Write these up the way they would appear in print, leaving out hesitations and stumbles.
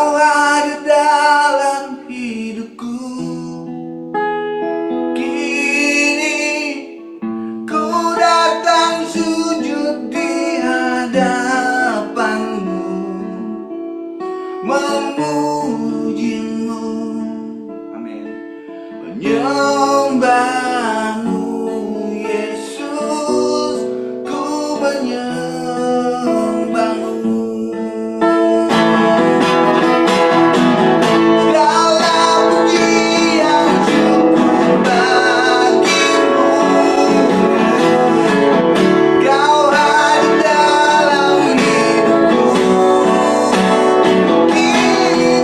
Kau ada dalam hidupku. Kini ku datang sujud di hadapanmu, memujimu, amin, menyembahmu Yesus, ku menyembahmu. Segala pujian syukur bagimu, Kau ada dalam hidupku. Kini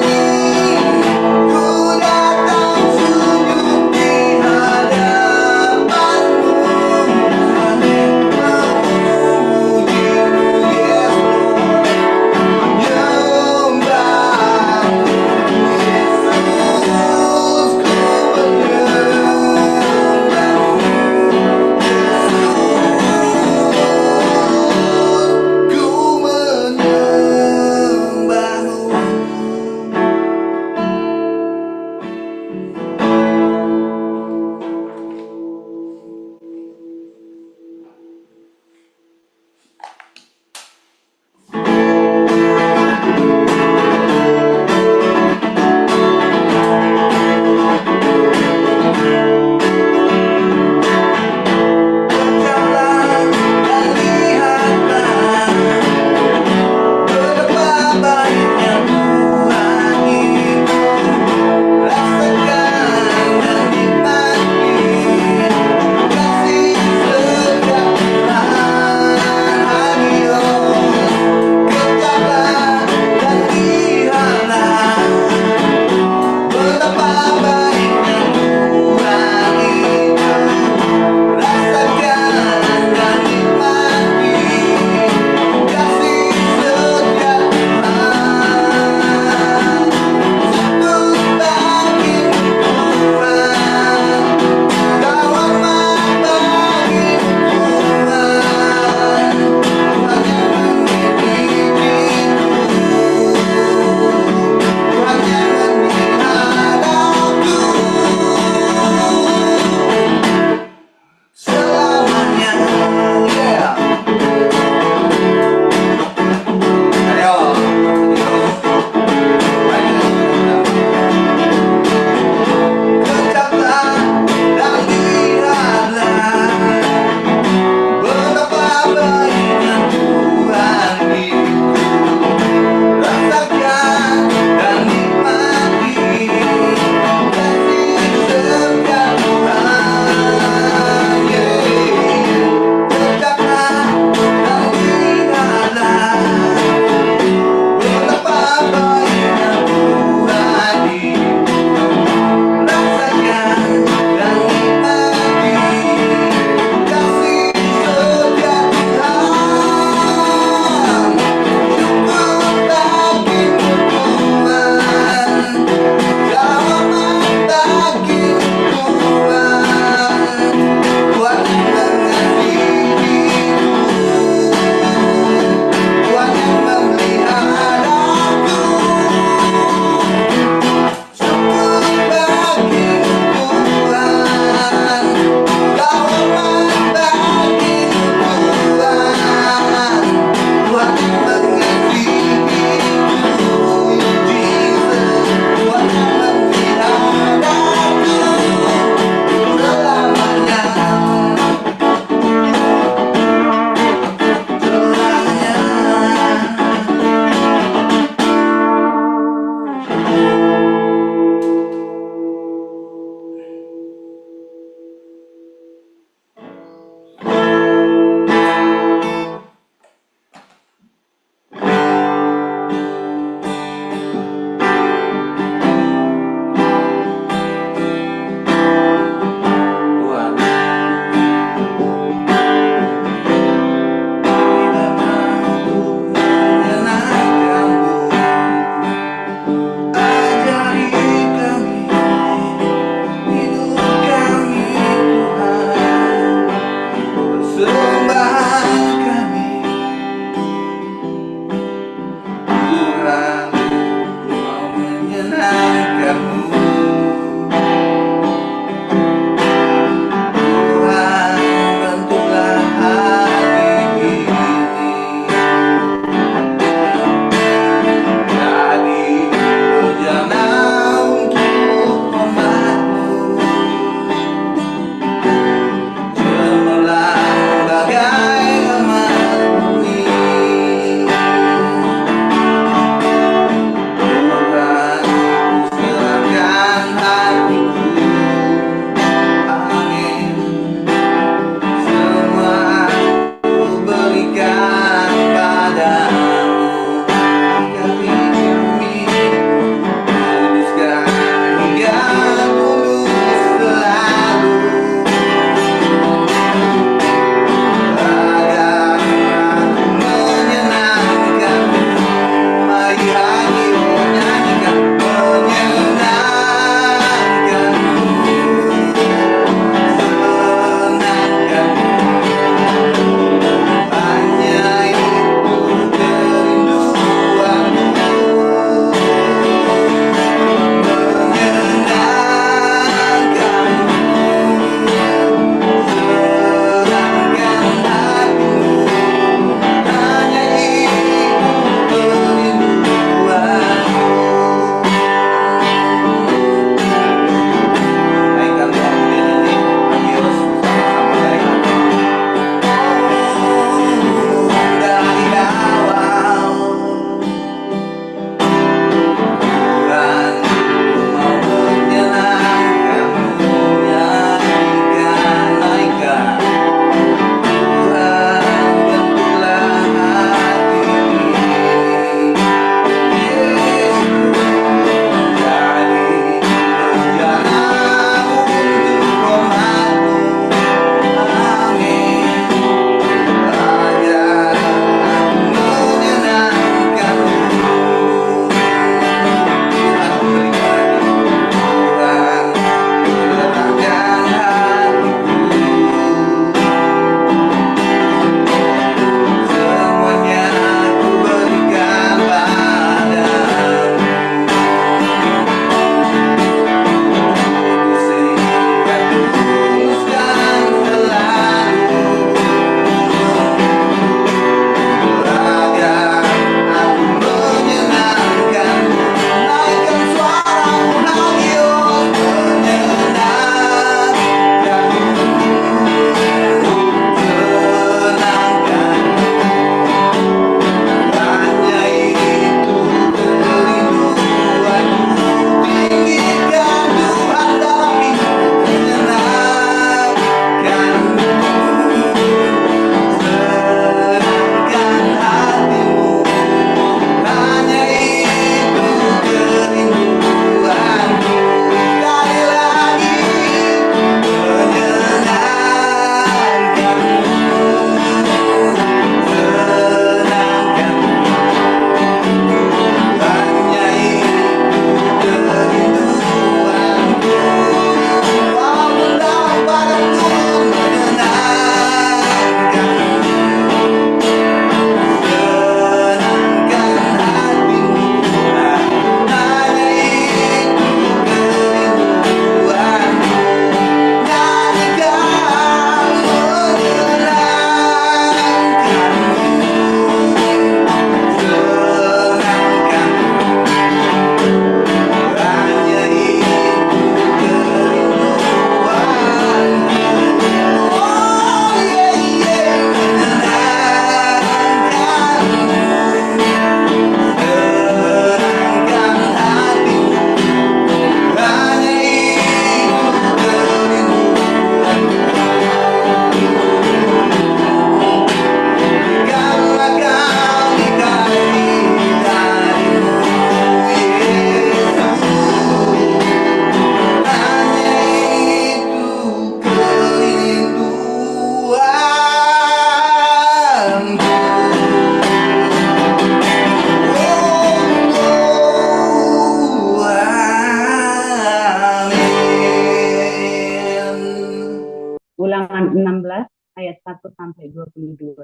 ayat 1-22.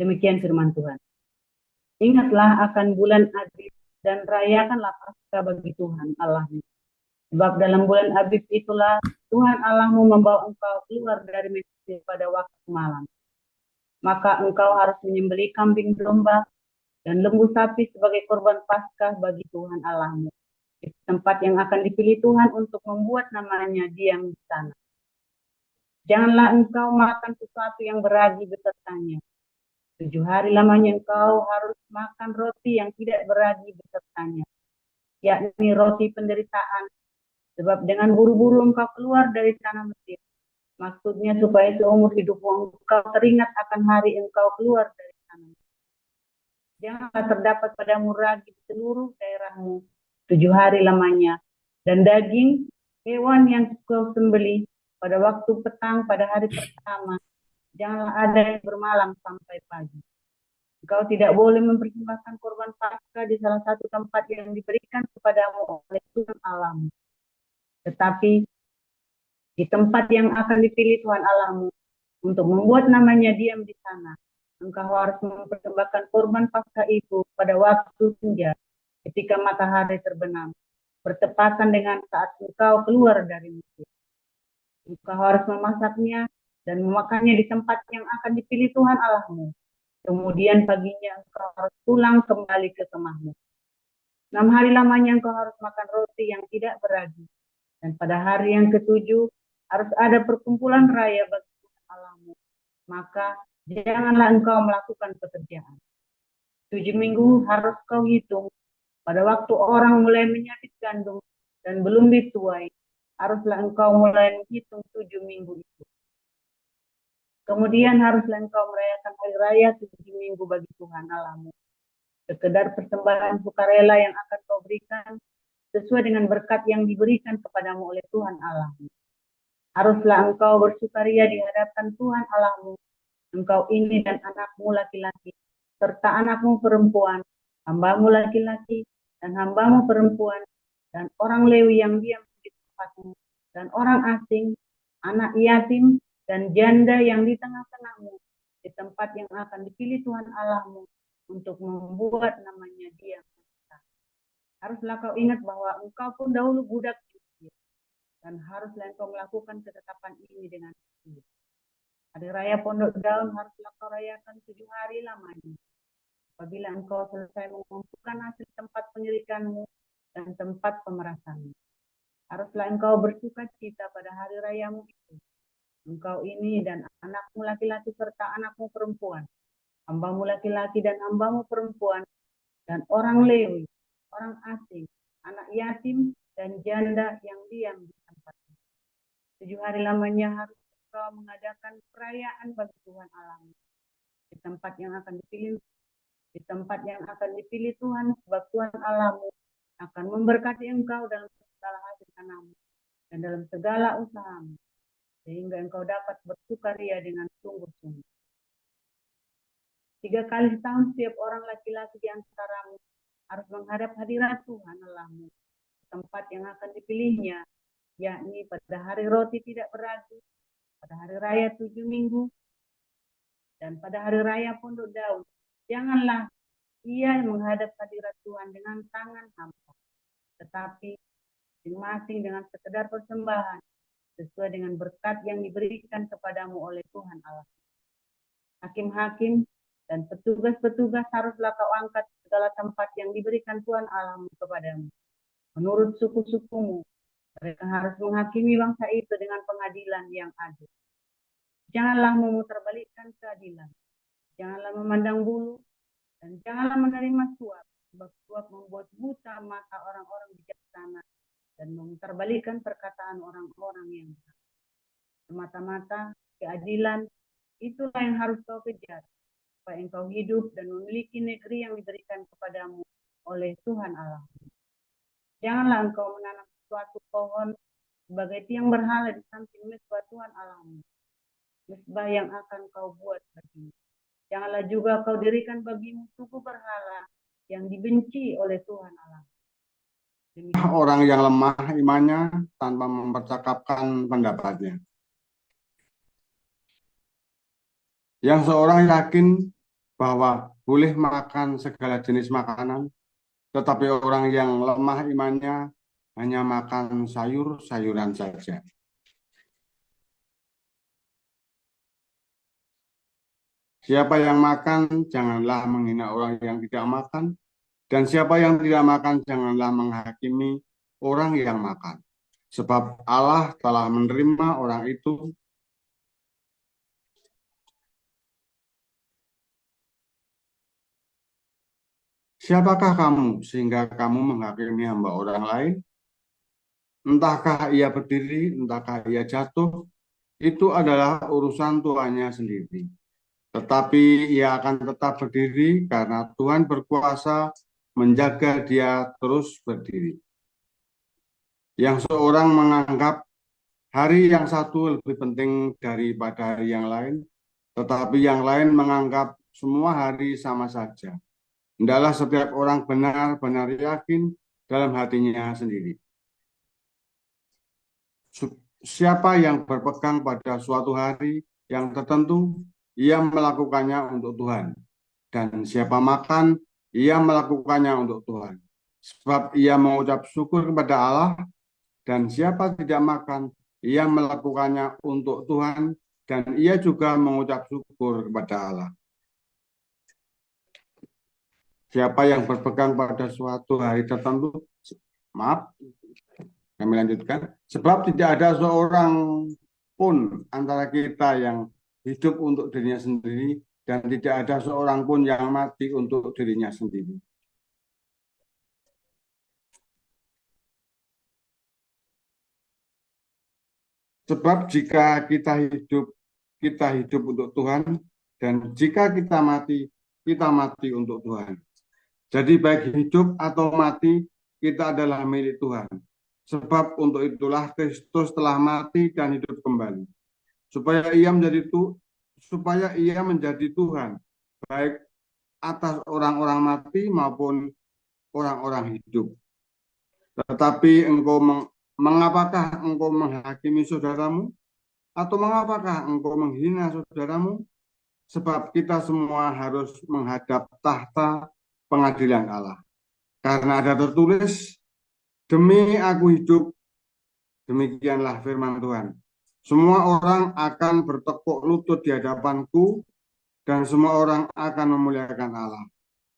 Demikian firman Tuhan. Ingatlah akan bulan Abib dan rayakanlah Paskah bagi Tuhan Allahmu. Sebab dalam bulan Abib itulah Tuhan Allahmu membawa engkau keluar dari Mesir pada waktu malam. Maka engkau harus menyembelih kambing domba dan lembu sapi sebagai korban Paskah bagi Tuhan Allahmu di tempat yang akan dipilih Tuhan untuk membuat namanya diam di sana. Janganlah engkau makan sesuatu yang beragi besertanya. 7 hari lamanya engkau harus makan roti yang tidak beragi besertanya, yakni roti penderitaan, sebab dengan buru-buru engkau keluar dari tanah Mesir. Maksudnya supaya seumur hidupmu engkau teringat akan hari engkau keluar dari tanah Mesir. Janganlah terdapat padamu ragi di seluruh daerahmu 7 hari lamanya, dan daging hewan yang kau sembelih pada waktu petang pada hari pertama, janganlah ada yang bermalam sampai pagi. Engkau tidak boleh mempersembahkan korban Paskah di salah satu tempat yang diberikan kepadamu oleh Tuhan Allahmu. Tetapi di tempat yang akan dipilih Tuhan Allahmu untuk membuat namanya diam di sana, engkau harus mempersembahkan korban Paskah itu pada waktu senja ketika matahari terbenam, bertepatan dengan saat engkau keluar dari Mesir. Engkau harus memasaknya dan memakannya di tempat yang akan dipilih Tuhan Allahmu. Kemudian paginya engkau harus pulang kembali ke kemahmu. 6 hari lamanya engkau harus makan roti yang tidak beragi. Dan pada hari yang ke-7 harus ada perkumpulan raya bagi Tuhan Allahmu. Maka janganlah engkau melakukan pekerjaan. 7 minggu harus kau hitung. Pada waktu orang mulai menyabit gandum dan belum dituai, haruslah engkau mulai menghitung 7 minggu itu. Kemudian haruslah engkau merayakan hari raya 7 minggu bagi Tuhan Allahmu. Sekedar persembahan sukarela yang akan kau berikan sesuai dengan berkat yang diberikan kepadamu oleh Tuhan Allahmu. Haruslah engkau bersukaria di hadapan Tuhan Allahmu, engkau ini dan anakmu laki-laki, serta anakmu perempuan, hambamu laki-laki dan hambamu perempuan, dan orang Lewi yang diam di tempatmu, dan orang asing, anak yatim, dan janda yang di tengah-tengahmu, di tempat yang akan dipilih Tuhan Allahmu untuk membuat namanya diam. Haruslah kau ingat bahwa engkau pun dahulu budak di Mesir, dan haruslah engkau melakukan ketetapan ini dengan setia. Hari raya Pondok Daun haruslah kau rayakan 7 hari lamanya. Apabila engkau selesai mengumpulkan hasil tempat penyirikanmu dan tempat pemerasanmu, haruslah engkau bersuka cita pada hari rayamu itu. Engkau ini dan anakmu laki-laki serta anakmu perempuan, hambamu laki-laki dan hambamu perempuan, dan orang Lewi, orang asing, anak yatim, dan janda yang diam di tempatnya. 7 hari lamanya harus engkau mengadakan perayaan bagi Tuhan Allahmu di tempat yang akan dipilih Tuhan, sebab Tuhan Allahmu akan memberkati engkau dalam segala hasil tanahmu dan dalam segala usahamu, sehingga engkau dapat bersukaria dengan sungguh-sungguh. 3 kali setahun setiap orang laki-laki di antaramu harus menghadap hadirat Tuhan Allahmu, tempat yang akan dipilihnya, yakni pada hari roti tidak beragi, pada hari raya 7 minggu, dan pada hari raya Pondok Daun. Janganlah ia menghadap hadirat Tuhan dengan tangan hampa, tetapi masing-masing dengan sekedar persembahan, sesuai dengan berkat yang diberikan kepadamu oleh Tuhan Allah. Hakim-hakim dan petugas-petugas haruslah kau angkat segala tempat yang diberikan Tuhan Allahmu kepadamu. Menurut suku-sukumu, mereka harus menghakimi bangsa itu dengan pengadilan yang adil. Janganlah memutarbalikkan keadilan, janganlah memandang bulu, dan janganlah menerima suap, sebab suap membuat buta mata orang-orang bijaksana dan memutarbalikkan perkataan orang-orang yang benar. Semata-mata keadilan itulah yang harus kau kejar, supaya engkau hidup dan memiliki negeri yang diberikan kepadamu oleh Tuhan Allah. Janganlah engkau menanam suatu pohon sebagai tiang berhala di samping mezbah Tuhan Allahmu, mezbah yang akan kau buat bagimu. Janganlah juga kau dirikan bagimu tugu berhala yang dibenci oleh Tuhan Allah. Orang yang lemah imannya tanpa mempercakapkan pendapatnya. Yang seorang yakin bahwa boleh makan segala jenis makanan, tetapi orang yang lemah imannya hanya makan sayur-sayuran saja. Siapa yang makan, janganlah menghina orang yang tidak makan, dan siapa yang tidak makan, janganlah menghakimi orang yang makan. Sebab Allah telah menerima orang itu. Siapakah kamu sehingga kamu menghakimi hamba orang lain? Entahkah ia berdiri, entahkah ia jatuh, itu adalah urusan Tuhannya sendiri. Tetapi ia akan tetap berdiri karena Tuhan berkuasa menjaga dia terus berdiri. Yang seorang menganggap hari yang satu lebih penting daripada hari yang lain, tetapi yang lain menganggap semua hari sama saja. Hendaklah setiap orang benar-benar yakin dalam hatinya sendiri. Siapa yang berpegang pada suatu hari yang tertentu, ia melakukannya untuk Tuhan. Dan siapa makan, ia melakukannya untuk Tuhan. Sebab ia mengucap syukur kepada Allah, dan siapa tidak makan, ia melakukannya untuk Tuhan, dan ia juga mengucap syukur kepada Allah. Siapa yang berpegang pada suatu hari tertentu, maaf, kami lanjutkan. Sebab tidak ada seorang pun antara kita yang hidup untuk dirinya sendiri, dan tidak ada seorang pun yang mati untuk dirinya sendiri. Sebab jika kita hidup untuk Tuhan, dan jika kita mati untuk Tuhan. Jadi baik hidup atau mati, kita adalah milik Tuhan. Sebab untuk itulah Kristus telah mati dan hidup kembali, supaya ia menjadi Tuhan, baik atas orang-orang mati maupun orang-orang hidup. Tetapi mengapakah engkau menghakimi saudaramu? Atau mengapakah engkau menghina saudaramu? Sebab kita semua harus menghadap tahta pengadilan Allah. Karena ada tertulis, demi aku hidup, demikianlah firman Tuhan. Semua orang akan bertekuk lutut di hadapanku, dan semua orang akan memuliakan Allah.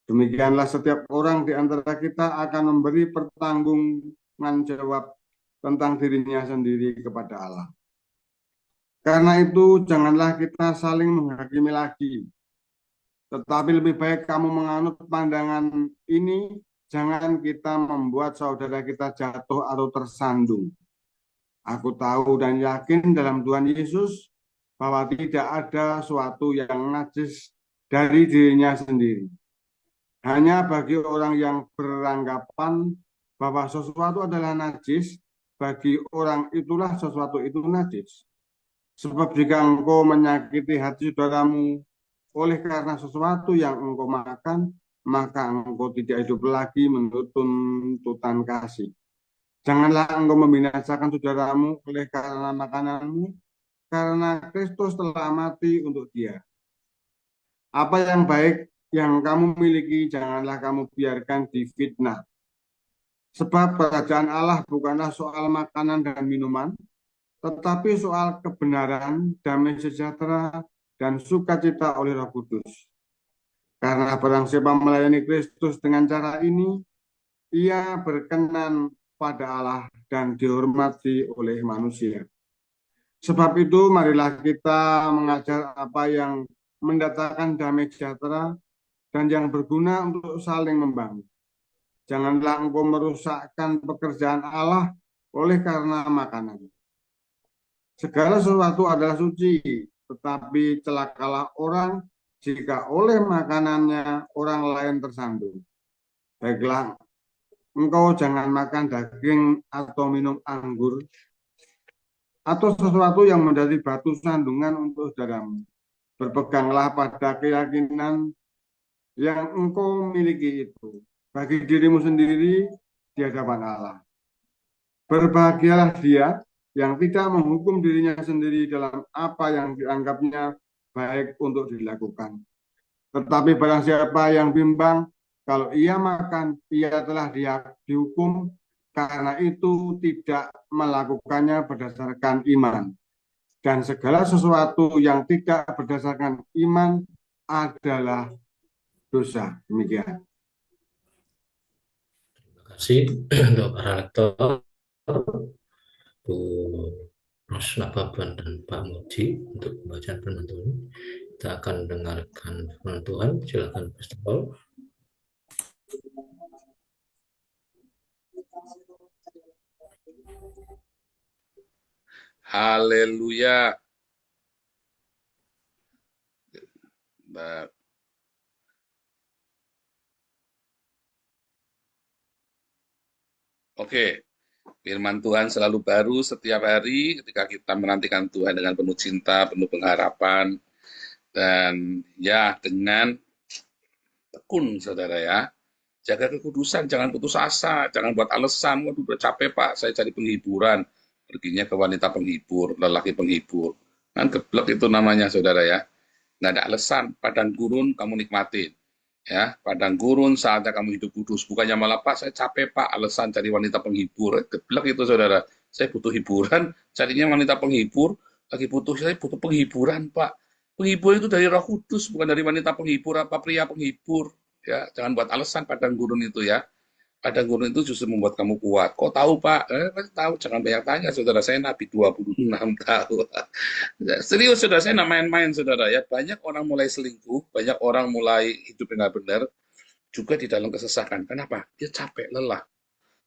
Demikianlah setiap orang di antara kita akan memberi pertanggungjawaban jawab tentang dirinya sendiri kepada Allah. Karena itu janganlah kita saling menghakimi lagi, tetapi lebih baik kamu menganut pandangan ini, jangan kita membuat saudara kita jatuh atau tersandung. Aku tahu dan yakin dalam Tuhan Yesus bahwa tidak ada suatu yang najis dari dirinya sendiri. Hanya bagi orang yang beranggapan bahwa sesuatu adalah najis, bagi orang itulah sesuatu itu najis. Sebab jika engkau menyakiti hati saudaramu oleh karena sesuatu yang engkau makan, maka engkau tidak hidup lagi menurut tuntutan kasih. Janganlah engkau membinasakan saudaramu oleh karena makananmu, karena Kristus telah mati untuk dia. Apa yang baik yang kamu miliki, janganlah kamu biarkan difitnah. Sebab kerajaan Allah bukanlah soal makanan dan minuman, tetapi soal kebenaran, damai sejahtera, dan sukacita oleh Roh Kudus. Karena barang siapa melayani Kristus dengan cara ini, ia berkenan pada Allah dan dihormati oleh manusia. Sebab itu marilah kita mengajar apa yang mendatangkan damai sejahtera dan yang berguna untuk saling membangun. Janganlah engkau merusakkan pekerjaan Allah oleh karena makanan. Segala sesuatu adalah suci, tetapi celakalah orang jika oleh makanannya orang lain tersandung. Baiklah, engkau jangan makan daging atau minum anggur, atau sesuatu yang menjadi batu sandungan untuk saudaramu. Berpeganglah pada keyakinan yang engkau miliki itu bagi dirimu sendiri di hadapan Allah. Berbahagialah dia yang tidak menghukum dirinya sendiri dalam apa yang dianggapnya baik untuk dilakukan. Tetapi barang siapa yang bimbang, kalau ia makan, ia telah dihukum karena itu tidak melakukannya berdasarkan iman. Dan segala sesuatu yang tidak berdasarkan iman adalah dosa. Demikian. Terima kasih untuk para lektor, Bu Rosna Baban dan Pak Muji untuk pembacaan firman Tuhan. Kita akan dengarkan firman Tuhan. Silakan Pastor Paul. Haleluya. Oke, firman Tuhan selalu baru setiap hari ketika kita menantikan Tuhan dengan penuh cinta, penuh pengharapan, dan ya dengan tekun, saudara ya. Jaga kekudusan, jangan putus asa, jangan buat alasan, waduh udah capek Pak, saya cari penghiburan. Perginya ke wanita penghibur, lelaki penghibur. Kan geblek itu namanya, saudara ya. Nggak ada alasan, padang gurun kamu nikmatin. Ya, padang gurun saatnya kamu hidup kudus. Bukannya malah Pak, saya capek Pak, alasan cari wanita penghibur. Geblek itu, saudara. Saya butuh hiburan, carinya wanita penghibur. Lagi butuh, saya butuh penghiburan Pak. Penghibur itu dari Roh Kudus, bukan dari wanita penghibur apa pria penghibur. Ya, jangan buat alasan padang gurun itu ya. Padang gurun itu justru membuat kamu kuat. Kok tahu Pak? Pasti tahu, jangan banyak tanya saudara, saya Nabi 26 tahun. Serius saudara, saya nggak main-main saudara ya. Banyak orang mulai selingkuh, banyak orang mulai hidup yang nggak benar, juga di dalam kesesakan. Kenapa? Dia capek, lelah.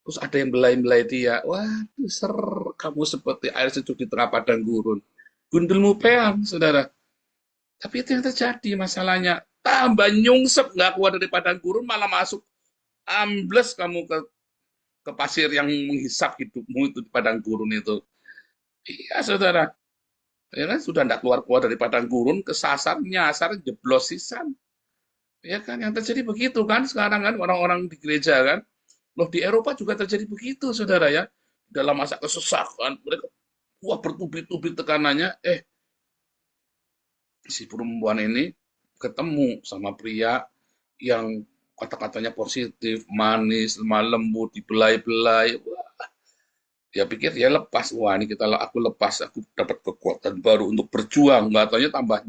Terus ada yang belai-belai dia, waduh kamu seperti air sejuk di tengah padang gurun. Gundelmu peang saudara. Tapi itu yang terjadi masalahnya. Tambah nyungsep, nggak keluar dari padang gurun, malah masuk ambles kamu ke pasir yang menghisap hidupmu itu di padang gurun itu. Iya saudara, ya kan sudah tidak keluar dari padang gurun, kesasar, nyasar, jeblos sisan. Ya kan yang terjadi begitu kan sekarang kan orang-orang di gereja kan. Loh di Eropa juga terjadi begitu saudara ya. Dalam masa kesesakan mereka bertubi-tubi tekanannya. Si perempuan ini ketemu sama pria yang kata-katanya positif, manis, lemah lembut, dibelai-belai. Wah, dia pikir dia lepas. Wah, ini aku lepas, aku dapat kekuatan baru untuk berjuang. Nggak taunya tambah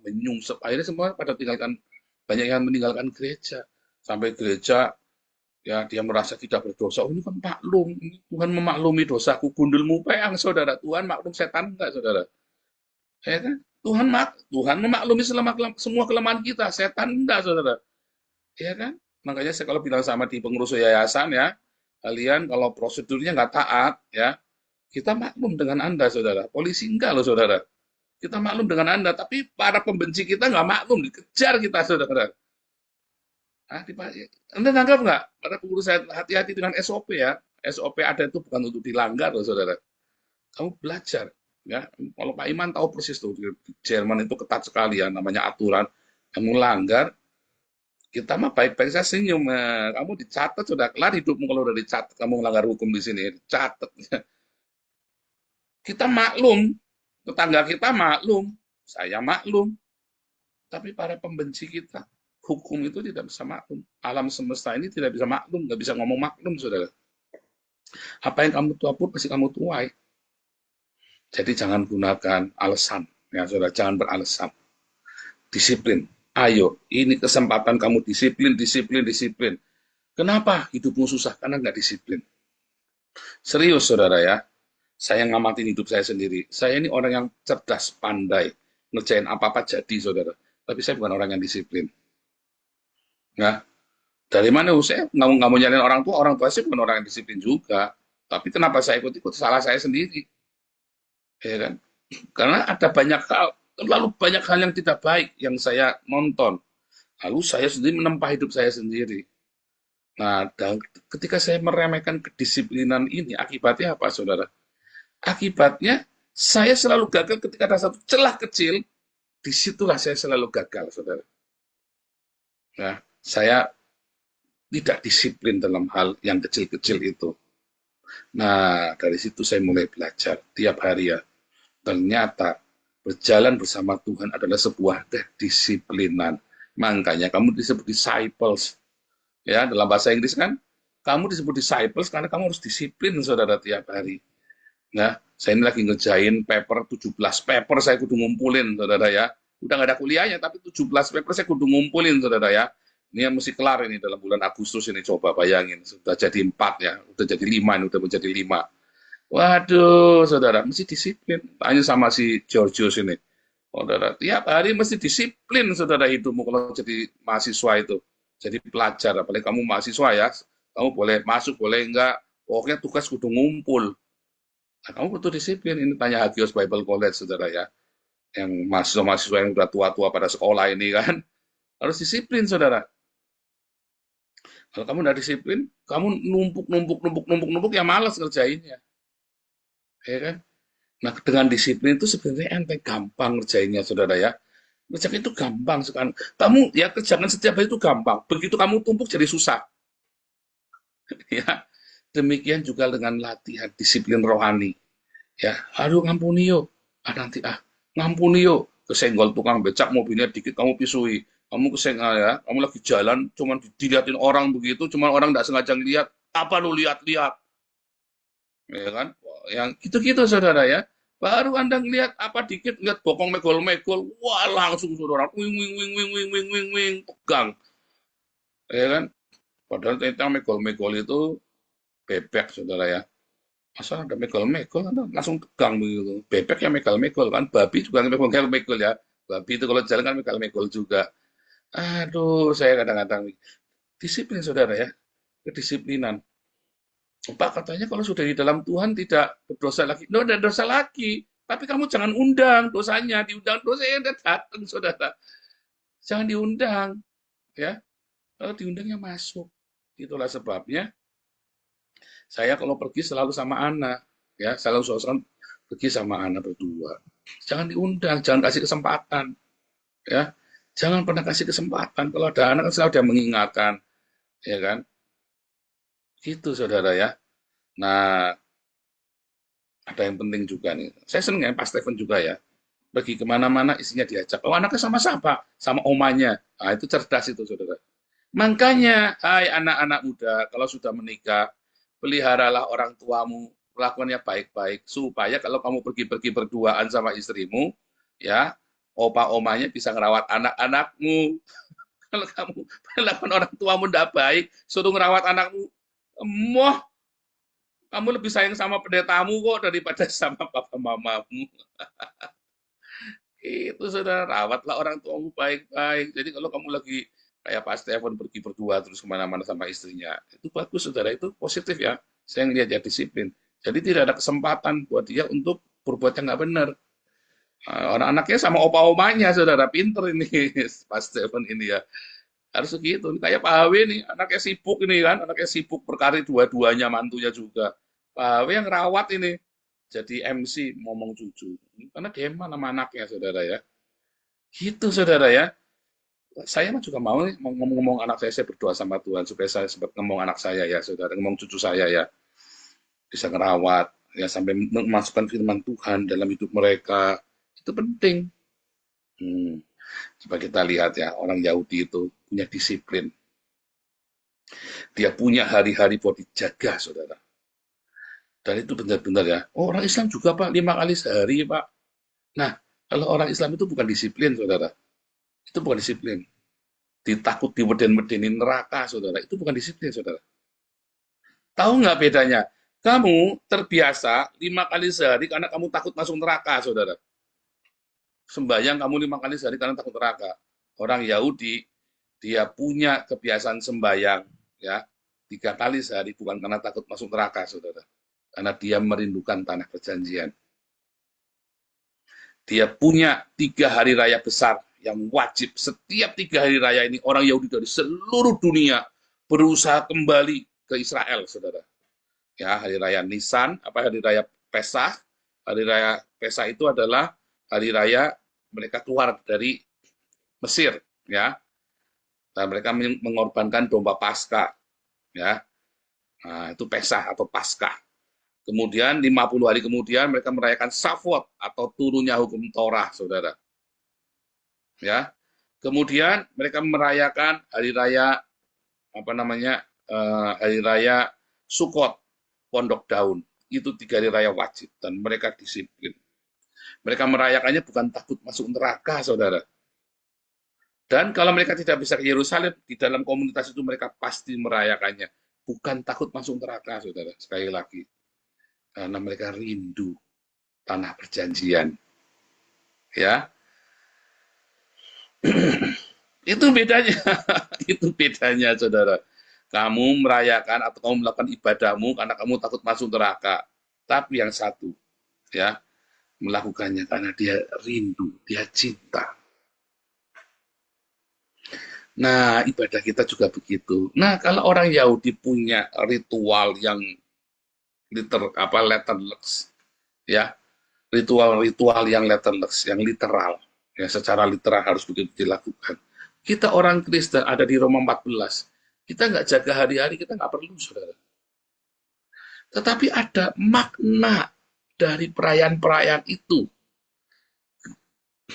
nyungsep. Akhirnya semua pada banyak yang meninggalkan gereja. Sampai gereja, ya dia merasa tidak berdosa. Oh, ini kan maklum. Tuhan memaklumi dosaku. Gundelmu peang, saudara. Tuhan maklum setan enggak, saudara? Ya kan? Tuhan memaklumi semua kelemahan kita. Setan enggak, saudara. Ya kan? Makanya saya kalau bilang sama di pengurus yayasan ya, kalian kalau prosedurnya nggak taat ya, kita maklum dengan Anda, saudara. Polisi enggak loh, saudara. Kita maklum dengan Anda, tapi para pembenci kita nggak maklum, dikejar kita, saudara. Anda nangkap nggak? Para pengurus saya hati-hati dengan SOP ya. SOP ada itu bukan untuk dilanggar loh, saudara. Kamu belajar. Ya, kalau Pak Iman tahu persis tuh di Jerman itu ketat sekali ya, namanya aturan. Kamu langgar, kita mah baik-baik saya senyum. Kamu dicatat sudah kelar hidupmu kalau udah dicatat kamu melanggar hukum di sini. Dicatat. Kita maklum, tetangga kita maklum, saya maklum. Tapi para pembenci kita, hukum itu tidak bisa maklum. Alam semesta ini tidak bisa maklum, nggak bisa ngomong maklum, saudara. Apa yang kamu tuai pun pasti kamu tuai. Jadi jangan gunakan alasan, ya saudara, jangan beralasan. Disiplin. Ayo, ini kesempatan kamu disiplin. Kenapa hidupmu susah? Karena nggak disiplin. Serius, saudara ya. Saya ngamatin hidup saya sendiri. Saya ini orang yang cerdas, pandai. Ngerjain apa-apa jadi, saudara. Tapi saya bukan orang yang disiplin. Nah, dari mana saya nggak mau nyalain orang tua saya bukan orang yang disiplin juga. Tapi kenapa saya ikut-ikut? Salah saya sendiri. Ya kan? Karena ada terlalu banyak hal yang tidak baik yang saya nonton. Lalu saya sendiri menempa hidup saya sendiri. Nah, ketika saya meremehkan kedisiplinan ini, akibatnya apa, saudara? Akibatnya saya selalu gagal ketika ada satu celah kecil, disitulah saya selalu gagal, saudara. Nah, saya tidak disiplin dalam hal yang kecil-kecil itu. Nah, dari situ saya mulai belajar tiap hari ya. Ternyata Berjalan bersama Tuhan adalah sebuah kedisiplinan. Makanya kamu disebut disciples. Ya, dalam bahasa Inggris kan, kamu disebut disciples karena kamu harus disiplin, saudara, tiap hari. Nah, saya ini lagi ngerjain paper 17 paper saya kudu ngumpulin, saudara ya. Udah nggak ada kuliahnya, tapi 17 paper saya kudu ngumpulin, saudara ya. Ini yang mesti kelar ini dalam bulan Agustus ini, coba bayangin. Sudah jadi 4 ya, udah jadi 5, ini udah menjadi 5. Waduh, saudara, mesti disiplin. Tanya sama si Georgios ini. Saudara, tiap hari mesti disiplin, saudara, hidupmu kalau jadi mahasiswa itu. Jadi pelajar, apalagi kamu mahasiswa ya. Kamu boleh masuk, boleh enggak. Pokoknya tugas kudu ngumpul. Nah, kamu butuh disiplin. Ini tanya Hagios Bible College, saudara ya. Yang mahasiswa-mahasiswa yang udah tua-tua pada sekolah ini kan. Harus disiplin, saudara. Kalau kamu nggak disiplin, kamu numpuk, ya malas ngerjainnya. Ya kan? Nah, dengan disiplin itu sebenarnya enteng, gampang ngerjainnya, saudara ya. Ngerjain itu gampang sekarang. Kamu ya kerjakan setiap hari itu gampang. Begitu kamu tumpuk jadi susah. Ya, demikian juga dengan latihan disiplin rohani. Ya, aduh ngampuni yuk. Nanti ngampuni yuk. Kesenggol tukang becak mobilnya dikit kamu pisui. Kamu kesenggol ya, kamu lagi jalan cuman dilihatin orang begitu, cuman orang nggak sengaja lihat. Apa lu lihat-lihat? Ya kan? Yang gitu-gitu, saudara ya. Baru Anda ngelihat apa dikit, lihat bokong megol-megol, wah langsung saudara, wing wing wing wing wing wing wing wing, tegang. Ya kan? Padahal ternyata megol-megol itu bebek, saudara ya. Masa ada megol-megol, Anda langsung tegang begitu. Bebek ya megol-megol kan, babi juga megol-megol ya. Babi itu kalau jalan kan megol-megol juga. Aduh, saya kadang-kadang disiplin, saudara ya. Kedisiplinan. Pak katanya kalau sudah di dalam Tuhan tidak berdosa lagi. Tidak ada dosa lagi. Tapi kamu jangan undang dosanya. Diundang dosanya udah datang, saudara. Jangan diundang. Ya, kalau diundangnya masuk. Itulah sebabnya saya kalau pergi selalu sama anak. Ya, selalu pergi sama anak berdua. Jangan diundang, jangan kasih kesempatan. Ya, jangan pernah kasih kesempatan. Kalau ada anak kan selalu dia mengingatkan. Ya kan? Gitu, saudara ya. Nah, ada yang penting juga nih. Saya seneng ya Pak Stephen juga ya. Pergi kemana-mana isinya diajak. Oh anaknya sama siapa? Sama omanya. Nah, itu cerdas itu, saudara. Makanya, hai anak-anak muda, kalau sudah menikah, peliharalah orang tuamu, lakukannya baik-baik. Supaya kalau kamu pergi-pergi berduaan sama istrimu, ya, opa-omanya bisa ngerawat anak-anakmu. Kalau kamu perlakuan orang tuamu tidak baik, suruh ngerawat anakmu, emoh, kamu lebih sayang sama pendetamu kok daripada sama papa mamamu. Itu saudara, rawatlah orang tuamu baik-baik. Jadi kalau kamu lagi kayak Pak Stefan pergi berdua terus kemana-mana sama istrinya, itu bagus, saudara, itu positif ya. Saya ngelihat ya disiplin. Jadi tidak ada kesempatan buat dia untuk berbuat yang nggak benar. Orang anaknya sama opa-omanya, saudara, pinter ini Pak Stefan ini ya. Harus begitu. Kayak Pak Hawe nih, anaknya sibuk ini kan, anaknya sibuk berkarir dua-duanya, mantunya juga. Pak Hawe yang rawat ini, jadi MC ngomong jujur. Karena dia mana sama anaknya, saudara ya. Gitu, saudara ya. Saya mah juga mau nih ngomong-ngomong anak saya berdoa sama Tuhan supaya saya sempat ngomong anak saya ya, saudara, ngomong cucu saya ya, bisa ngerawat ya sampai memasukkan firman Tuhan dalam hidup mereka. Itu penting. Coba kita lihat ya, orang Yahudi itu punya disiplin. Dia punya hari-hari buat dijaga, saudara. Dan itu benar-benar ya. Oh, orang Islam juga Pak, 5 kali sehari Pak. Nah, kalau orang Islam itu bukan disiplin, saudara. Itu bukan disiplin. Ditakut diweden-wedenin neraka, saudara. Itu bukan disiplin, saudara. Tahu nggak bedanya? Kamu terbiasa 5 kali sehari karena kamu takut masuk neraka, saudara. Sembahyang kamu 5 kali sehari karena takut neraka. Orang Yahudi, dia punya kebiasaan sembahyang, ya, 3 kali sehari bukan karena takut masuk neraka, saudara. Karena dia merindukan tanah perjanjian. Dia punya 3 hari raya besar yang wajib. Setiap 3 hari raya ini orang Yahudi dari seluruh dunia berusaha kembali ke Israel, saudara. Ya, hari raya Nisan, hari raya Pesah. Hari raya Pesah itu adalah hari raya mereka keluar dari Mesir, ya. Dan mereka mengorbankan domba Paskah, ya. Nah, itu Pesah atau Paskah. Kemudian 50 hari kemudian mereka merayakan Shavuot atau turunnya hukum Torah, saudara. Ya, kemudian mereka merayakan hari raya hari raya Sukot, Pondok Daun. Itu 3 hari raya wajib dan mereka disiplin. Mereka merayakannya bukan takut masuk neraka, saudara. Dan kalau mereka tidak bisa ke Yerusalem, di dalam komunitas itu mereka pasti merayakannya. Bukan takut masuk neraka, saudara. Sekali lagi. Karena mereka rindu tanah perjanjian. Ya, itu bedanya. Itu bedanya, saudara. Kamu merayakan atau kamu melakukan ibadahmu karena kamu takut masuk neraka. Tapi yang satu, ya, melakukannya karena dia rindu, dia cinta. Nah, ibadah kita juga begitu. Nah, kalau orang Yahudi punya ritual yang letterless, ya, ritual yang letterless, yang literal, ya, secara literal harus begitu dilakukan. Kita orang Kristen ada di Roma 14, kita nggak jaga hari-hari, kita nggak perlu, saudara. Tetapi ada makna dari perayaan-perayaan itu.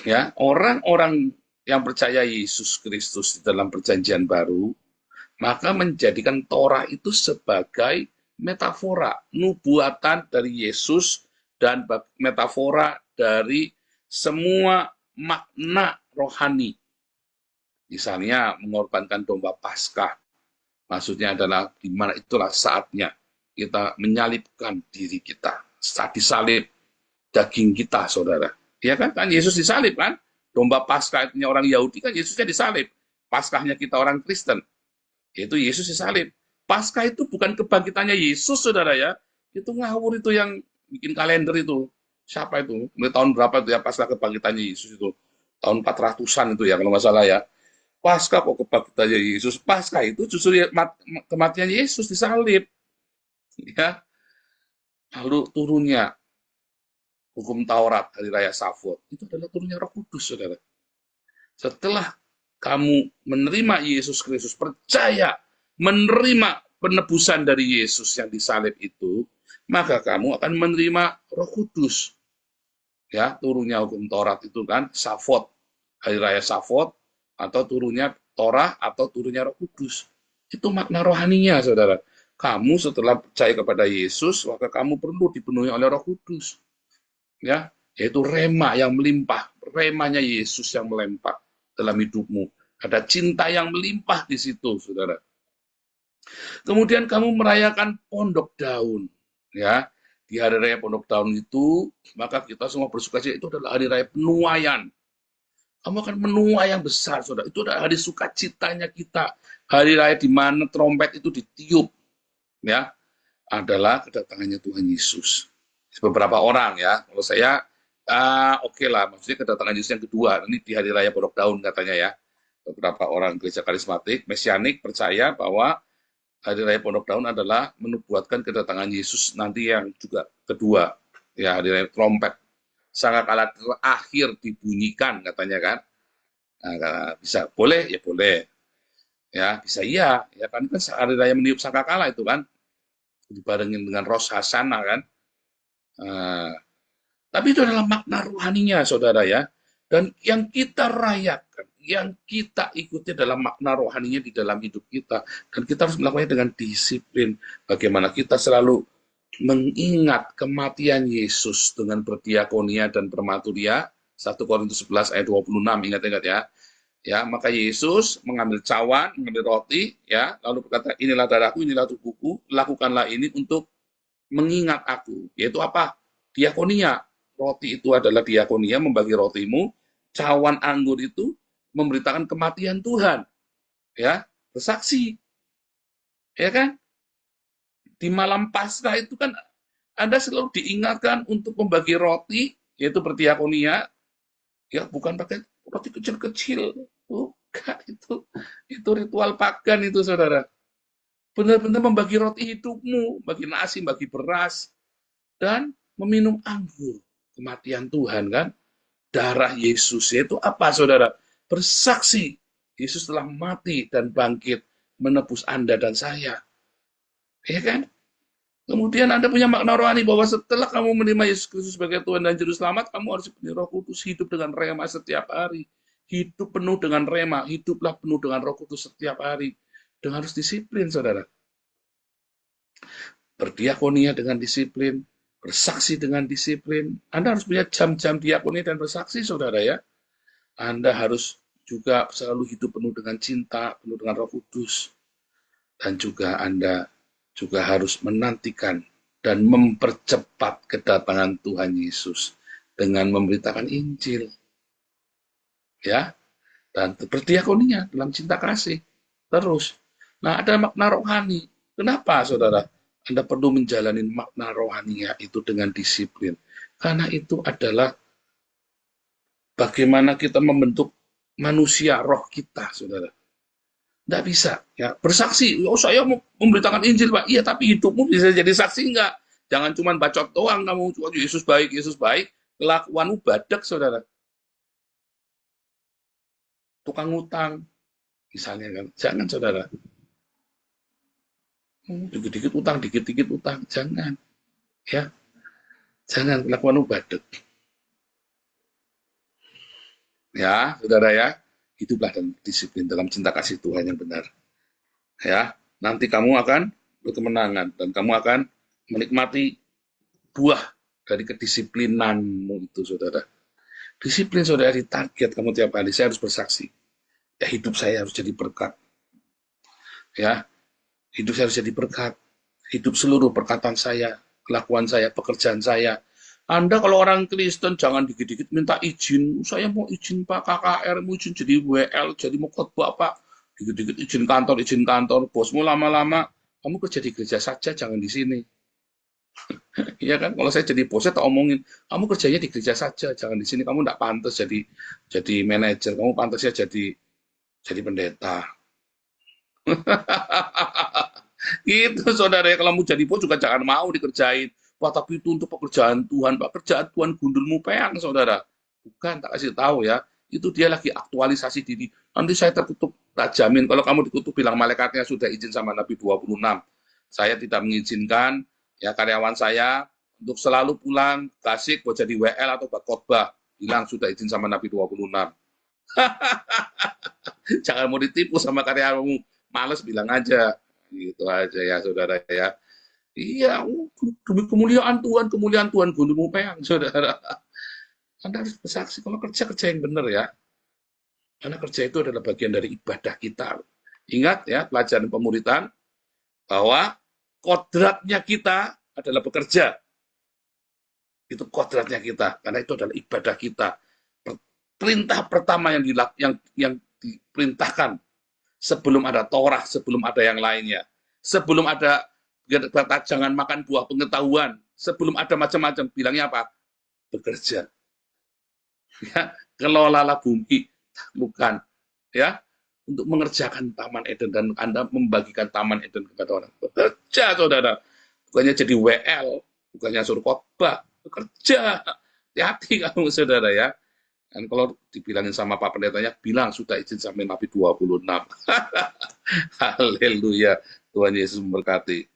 Ya, orang-orang yang percaya Yesus Kristus di dalam perjanjian baru, maka menjadikan Torah itu sebagai metafora, nubuatan dari Yesus dan metafora dari semua makna rohani. Misalnya mengorbankan domba Paskah, maksudnya adalah di mana itulah saatnya kita menyalibkan diri kita. Saat disalib daging kita, saudara. Ya kan? Kan Yesus disalib kan? Domba Paskah itu orang Yahudi kan Yesusnya disalib. Paskahnya kita orang Kristen. Yaitu Yesus disalib. Paskah itu bukan kebangkitannya Yesus, saudara ya. Itu ngawur itu yang bikin kalender itu. Siapa itu? Mulai tahun berapa itu ya Paskah kebangkitannya Yesus itu? Tahun 400-an itu ya kalau nggak salah ya. Paskah kok kebangkitannya Yesus? Paskah itu justru kematian Yesus disalib. Ya. Lalu turunnya hukum Taurat, hari raya Shavuot, itu adalah turunnya Roh Kudus, saudara. Setelah kamu menerima Yesus Kristus, percaya, menerima penebusan dari Yesus yang disalib itu, maka kamu akan menerima Roh Kudus. Ya, turunnya hukum Taurat itu kan Shavuot, hari raya Shavuot, atau turunnya Torah, atau turunnya Roh Kudus. Itu makna rohaninya, saudara. Kamu setelah percaya kepada Yesus, maka kamu perlu dipenuhi oleh Roh Kudus. Ya, yaitu rema yang melimpah, remanya Yesus yang melimpah dalam hidupmu. Ada cinta yang melimpah di situ, saudara. Kemudian kamu merayakan Pondok Daun, ya. Di hari raya Pondok Daun itu, maka kita semua bersukacita, itu adalah hari raya penuaian. Kamu akan menuai yang besar, saudara. Itu adalah hari sukacitanya kita. Hari raya di mana trompet itu ditiup, ya, adalah kedatangannya Tuhan Yesus. Beberapa orang ya, kalau saya oke lah, maksudnya kedatangan Yesus yang kedua, ini di hari raya Pondok Daun katanya ya. Beberapa orang gereja karismatik, mesianik percaya bahwa hari raya Pondok Daun adalah menubuatkan kedatangan Yesus nanti yang juga kedua, ya, hari raya trompet. Sangkakala terakhir dibunyikan katanya kan. Nah, bisa boleh ya boleh. Ya, bisa iya, ya kan hari raya meniup sangkakala itu kan dibarengin dengan Rosh Hashanah kan. Tapi itu adalah makna rohaninya, saudara ya. Dan yang kita rayakan, yang kita ikuti dalam makna rohaninya di dalam hidup kita. Dan kita harus melakukannya dengan disiplin. Bagaimana kita selalu mengingat kematian Yesus dengan berdiakonia dan bermaturia. 1 Korintus 11 ayat 26, ingat-ingat ya. Ya, maka Yesus mengambil cawan, mengambil roti, ya, lalu berkata, inilah darahku, inilah tubuhku, lakukanlah ini untuk mengingat aku, yaitu apa? Diakonia. Roti itu adalah diakonia, membagi rotimu. Cawan anggur itu memberitakan kematian Tuhan. Ya, bersaksi. Ya kan? Di malam Paskah itu kan Anda selalu diingatkan untuk membagi roti, yaitu berdiakonia. Ya, bukan pakai roti kecil-kecil. Bukan, itu ritual pagan itu, saudara. Benar-benar membagi roti hidupmu, bagi nasi, bagi beras, dan meminum anggur. Kematian Tuhan kan, darah Yesus, yaitu apa, saudara? Bersaksi, Yesus telah mati dan bangkit, menebus Anda dan saya. Ya kan? Kemudian Anda punya makna rohani bahwa setelah kamu menerima Yesus Kristus sebagai Tuhan dan Juru Selamat, kamu harus punya Roh Kudus, hidup dengan rema setiap hari. Hidup penuh dengan rema, hiduplah penuh dengan Roh Kudus setiap hari. Dan harus disiplin, saudara. Berdiakonia dengan disiplin, bersaksi dengan disiplin. Anda harus punya jam-jam diakoni dan bersaksi, saudara ya. Anda harus juga selalu hidup penuh dengan cinta, penuh dengan Roh Kudus. Dan juga Anda juga harus menantikan dan mempercepat kedatangan Tuhan Yesus dengan memberitakan Injil. Ya, dan berdiakonia dalam cinta kasih. Terus. Nah, ada makna rohani. Kenapa, saudara? Anda perlu menjalani makna rohaninya itu dengan disiplin. Karena itu adalah bagaimana kita membentuk manusia roh kita, saudara. Tidak bisa, ya. Bersaksi, oh saya mau memberitakan Injil, Pak. Iya, tapi hidupmu bisa jadi saksi enggak? Jangan cuma bacot doang kamu, Yesus baik, kelakuanmu badak, saudara. Tukang utang, misalnya kan. Jangan, saudara. Dikit-dikit utang, dikit-dikit utang. Jangan. Ya. Jangan kelakuanmu badak. Ya, saudara ya. Hiduplah dan disiplin dalam cinta kasih Tuhan yang benar. Ya, nanti kamu akan berkemenangan dan kamu akan menikmati buah dari kedisiplinanmu itu, saudara. Disiplin, saudara, di target kamu tiap hari. Saya harus bersaksi. Ya, hidup saya harus jadi berkat. Ya, hidup saya harus jadi berkat. Hidup seluruh perkataan saya, kelakuan saya, pekerjaan saya. Anda kalau orang Kristen jangan dikit-dikit minta izin. Saya mau izin Pak KKR, mau izin jadi WL, jadi mau khotbah Pak. Dikit-dikit izin kantor. Bosmu lama-lama, kamu kerja di gereja saja, jangan di sini. Iya kan? Kalau saya jadi bos, saya tak omongin, kamu kerjanya di gereja saja, jangan di sini. Kamu tidak pantas jadi manajer, kamu pantasnya jadi pendeta. Gitu, saudara. Kalau mau jadi bos juga jangan mau dikerjain. Wah, tapi itu untuk pekerjaan Tuhan, Pak. Kerjaan Tuhan gundulmu peang, saudara. Bukan, tak kasih tahu ya. Itu dia lagi aktualisasi diri. Nanti saya tertutup, tak jamin. Kalau kamu dikutuk, bilang malaikatnya sudah izin sama Nabi 26. Saya tidak mengizinkan ya karyawan saya untuk selalu pulang, kasih buat jadi WL atau buat khotbah. Bilang sudah izin sama Nabi 26. Jangan mau ditipu sama karyawanmu. Males bilang aja. Gitu aja ya, saudara ya. Iya, demi kemuliaan Tuhan, gunungmu peang, saudara. Anda harus bersaksi, kalau kerja yang benar ya. Karena kerja itu adalah bagian dari ibadah kita. Ingat ya, pelajaran pemuritan, bahwa kodratnya kita adalah bekerja. Itu kodratnya kita, karena itu adalah ibadah kita. Perintah pertama yang diperintahkan, sebelum ada Torah, sebelum ada yang lainnya. Sebelum ada kata jangan makan buah pengetahuan, sebelum ada macam-macam, bilangnya apa? Bekerja. Ya, kelolalah bumi, bukan ya, untuk mengerjakan Taman Eden, dan Anda membagikan Taman Eden kepada orang. Bekerja, saudara. Bukannya jadi WL, bukannya suruh khotbah, bekerja. Hati-hati kamu, saudara ya. Dan kalau dibilangin sama Pak Pendetanya, bilang sudah izin sampai Nabi 26. Haleluya. Tuhan Yesus memberkati.